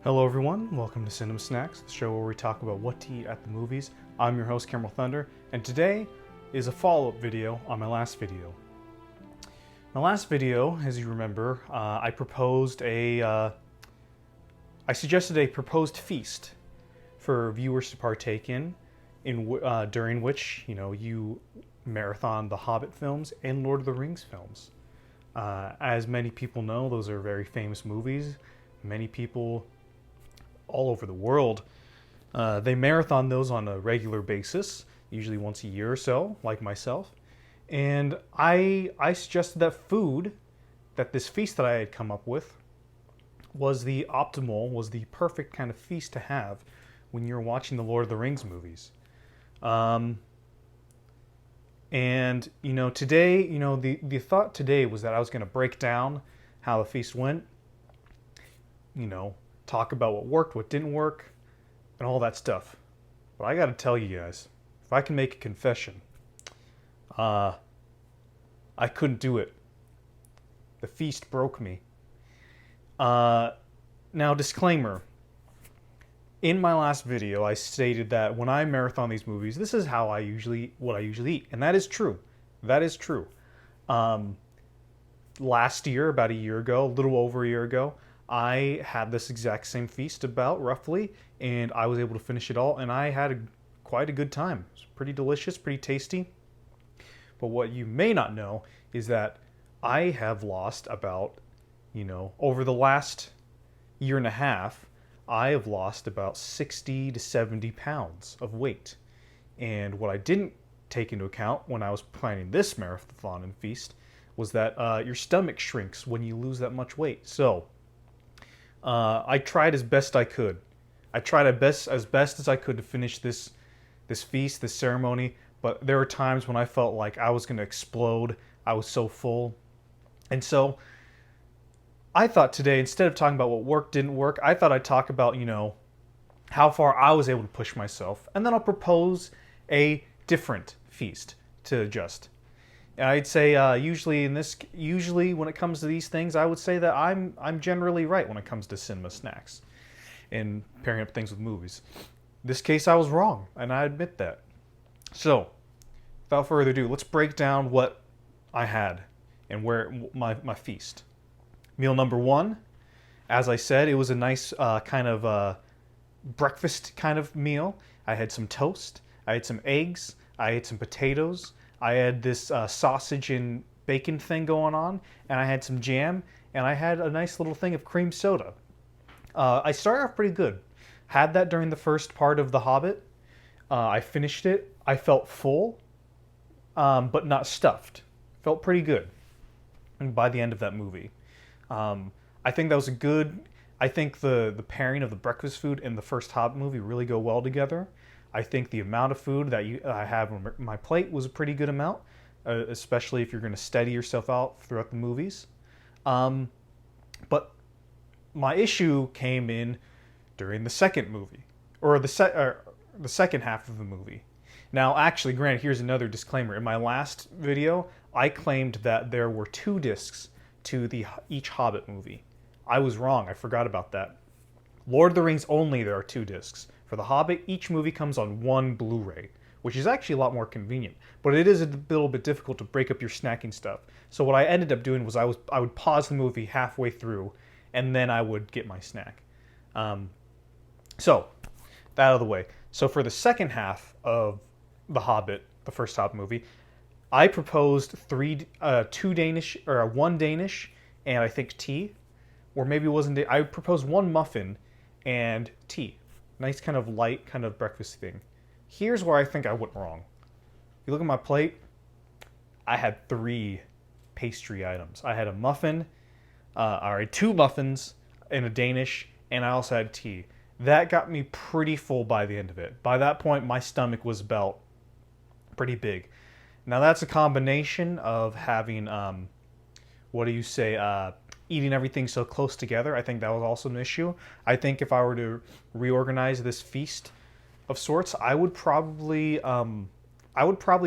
Hello everyone, welcome to Cinema Snacks, the show where we talk about what to eat at the movies. I'm your host, Cameron Thunder, and today is a follow-up video on my last video. My last video, as you remember, I suggested a proposed feast for viewers to partake in during which, you marathon the Hobbit films and Lord of the Rings films. As many people know, those are very famous movies. Many people all over the world, they marathon those on a regular basis, usually once a year or so, like myself. And I suggested that this feast that I had come up with was the perfect kind of feast to have when you're watching the Lord of the Rings movies. Today, the thought today was that I was going to break down how the feast went, talk about what worked, what didn't work, and all that stuff. But I gotta tell you guys, if I can make a confession, I couldn't do it. The feast broke me. Now, disclaimer. In my last video, I stated that when I marathon these movies, this is what I usually eat, and that is true. That is true. Last year, about a year ago, a little over a year ago, I had this exact same feast about roughly, and I was able to finish it all, and I had quite a good time. It was pretty delicious, pretty tasty. But what you may not know is that I have lost about, over the last year and a half, I have lost about 60 to 70 pounds of weight. And what I didn't take into account when I was planning this marathon and feast was that your stomach shrinks when you lose that much weight. So I tried as best I could. I tried as best as I could to finish this feast, this ceremony, but there were times when I felt like I was going to explode. I was so full. And so I thought today, instead of talking about what worked, didn't work, I thought I'd talk about, how far I was able to push myself. And then I'll propose a different feast to adjust. I'd say usually when it comes to these things, I would say that I'm generally right when it comes to cinema snacks and pairing up things with movies. In this case, I was wrong, and I admit that. So, without further ado, let's break down what I had and where my feast. Meal number one, as I said, it was a nice kind of breakfast kind of meal. I had some toast, I had some eggs, I had some potatoes. I had this sausage and bacon thing going on, and I had some jam, and I had a nice little thing of cream soda. I started off pretty good. Had that during the first part of The Hobbit. I finished it. I felt full, but not stuffed. Felt pretty good by the end of that movie. I think that was I think the pairing of the breakfast food and the first Hobbit movie really go well together. I think the amount of food that I have on my plate was a pretty good amount, especially if you're going to steady yourself out throughout the movies. But my issue came in during the second movie, or the second half of the movie. Now, actually, granted, here's another disclaimer. In my last video, I claimed that there were 2 discs to each Hobbit movie. I was wrong. I forgot about that. Lord of the Rings only, there are 2 discs. For The Hobbit, each movie comes on 1 Blu-ray, which is actually a lot more convenient. But it is a little bit difficult to break up your snacking stuff. So what I ended up doing was I would pause the movie halfway through, and then I would get my snack. So, that out of the way. So for the second half of The Hobbit, the first Hobbit movie, I proposed 1 Danish, and I think tea. Or maybe it wasn't. I proposed 1 muffin and tea. Nice kind of light kind of breakfast thing. Here's where I think I went wrong. If you look at my plate, I had 3 pastry items. I had a muffin, 2 muffins and a Danish, and I also had tea. That got me pretty full by the end of it. By that point, my stomach was about pretty big. Now that's a combination of having, eating everything so close together. I think that was also an issue. I think if I were to reorganize this feast of sorts, I would probably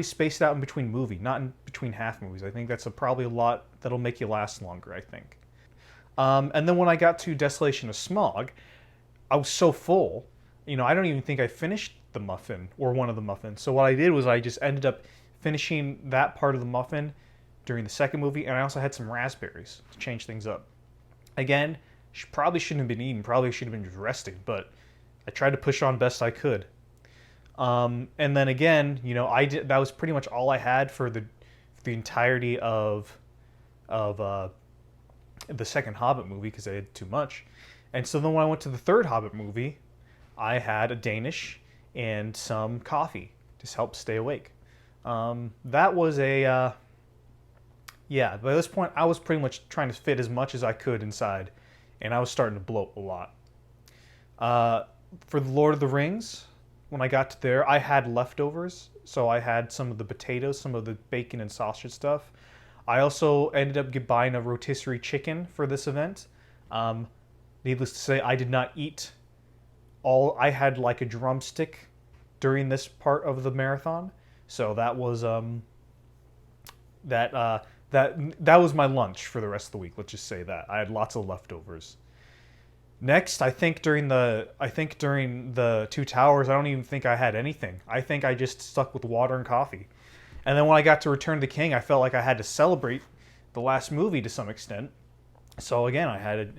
space it out in between movie, not in between half movies. I think that's probably a lot that'll make you last longer, I think. And then when I got to Desolation of Smaug, I was so full. I don't even think I finished the muffin or one of the muffins. So what I did was I just ended up finishing that part of the muffin during the second movie, and I also had some raspberries to change things up. Again, probably shouldn't have been eating, probably should have been just resting, but I tried to push on best I could. And then again, I did. That was pretty much all I had for the entirety of the second Hobbit movie because I had too much. And so then when I went to the third Hobbit movie, I had a Danish and some coffee to help stay awake. That was yeah. By this point, I was pretty much trying to fit as much as I could inside, and I was starting to bloat a lot. For the Lord of the Rings, when I got to there, I had leftovers. So I had some of the potatoes, some of the bacon and sausage stuff. I also ended up buying a rotisserie chicken for this event. Needless to say, I did not eat all. I had like a drumstick during this part of the marathon. So that was that was my lunch for the rest of the week. Let's just say that. I had lots of leftovers. Next, I think during the Two Towers, I don't even think I had anything. I think I just stuck with water and coffee. And then when I got to Return of the King, I felt like I had to celebrate the last movie to some extent. So again, I had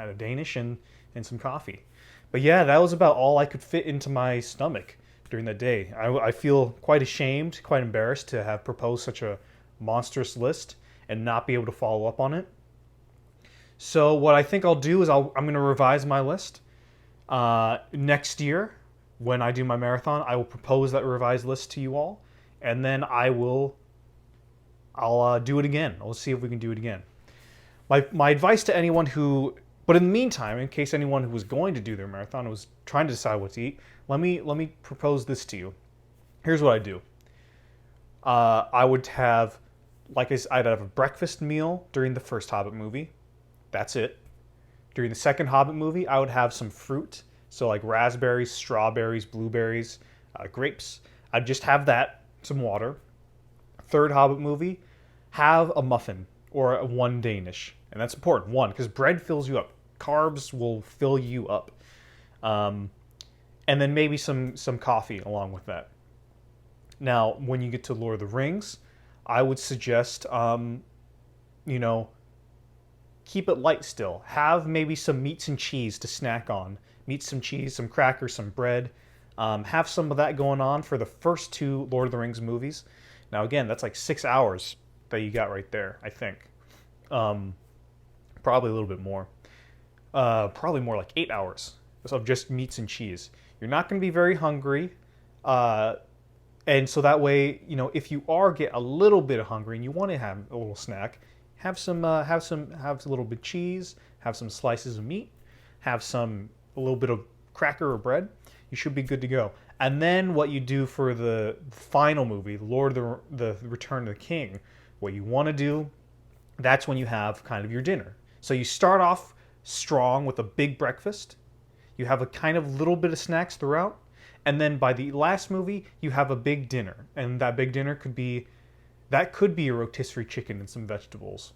a Danish and some coffee. But yeah, that was about all I could fit into my stomach during that day. I feel quite ashamed, quite embarrassed to have proposed such a monstrous list and not be able to follow up on it. So what I think I'll do is I'm going to revise my list. Next year, when I do my marathon, I will propose that revised list to you all, and then I'll do it again. I'll see if we can do it again. My advice to anyone but in the meantime, in case anyone who was going to do their marathon was trying to decide what to eat, let me propose this to you. Here's what I do. I would have, I'd have a breakfast meal during the first Hobbit movie. That's it. During the second Hobbit movie, I would have some fruit. So like raspberries, strawberries, blueberries, grapes. I'd just have that, some water. Third Hobbit movie, have a muffin or one Danish. And that's important, one, because bread fills you up. Carbs will fill you up. And then maybe some coffee along with that. Now, when you get to Lord of the Rings, I would suggest, keep it light still. Have maybe some meats and cheese to snack on. Meat, some cheese, some crackers, some bread. Have some of that going on for the first two Lord of the Rings movies. Now, again, that's like 6 hours that you got right there, I think. Probably a little bit more. Probably more like 8 hours of just meats and cheese. You're not going to be very hungry. And so that way, if you get a little bit hungry and you want to have a little snack, have a little bit of cheese, have some slices of meat, have a little bit of cracker or bread. You should be good to go. And then what you do for the final movie, the Return of the King, what you want to do, that's when you have kind of your dinner. So you start off strong with a big breakfast. You have a kind of little bit of snacks throughout. And then by the last movie, you have a big dinner. And that big dinner could be a rotisserie chicken and some vegetables.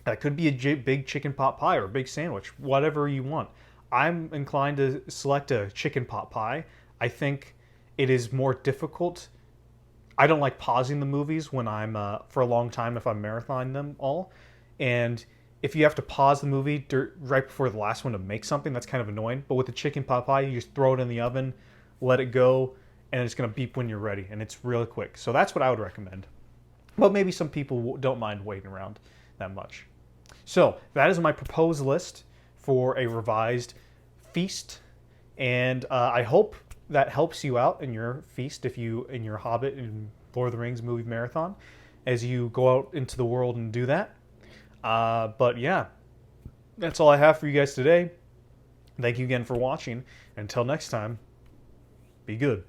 That could be a big chicken pot pie or a big sandwich, whatever you want. I'm inclined to select a chicken pot pie. I think it is more difficult. I don't like pausing the movies when I'm for a long time if I'm marathoning them all. And if you have to pause the movie right before the last one to make something, that's kind of annoying. But with the chicken pot pie, you just throw it in the oven, let it go, and it's going to beep when you're ready. And it's really quick. So that's what I would recommend. But maybe some people don't mind waiting around that much. So that is my proposed list for a revised feast. And I hope that helps you out in your feast in your Hobbit and Lord of the Rings movie marathon as you go out into the world and do that. But yeah, that's all I have for you guys today. Thank you again for watching. Until next time, be good.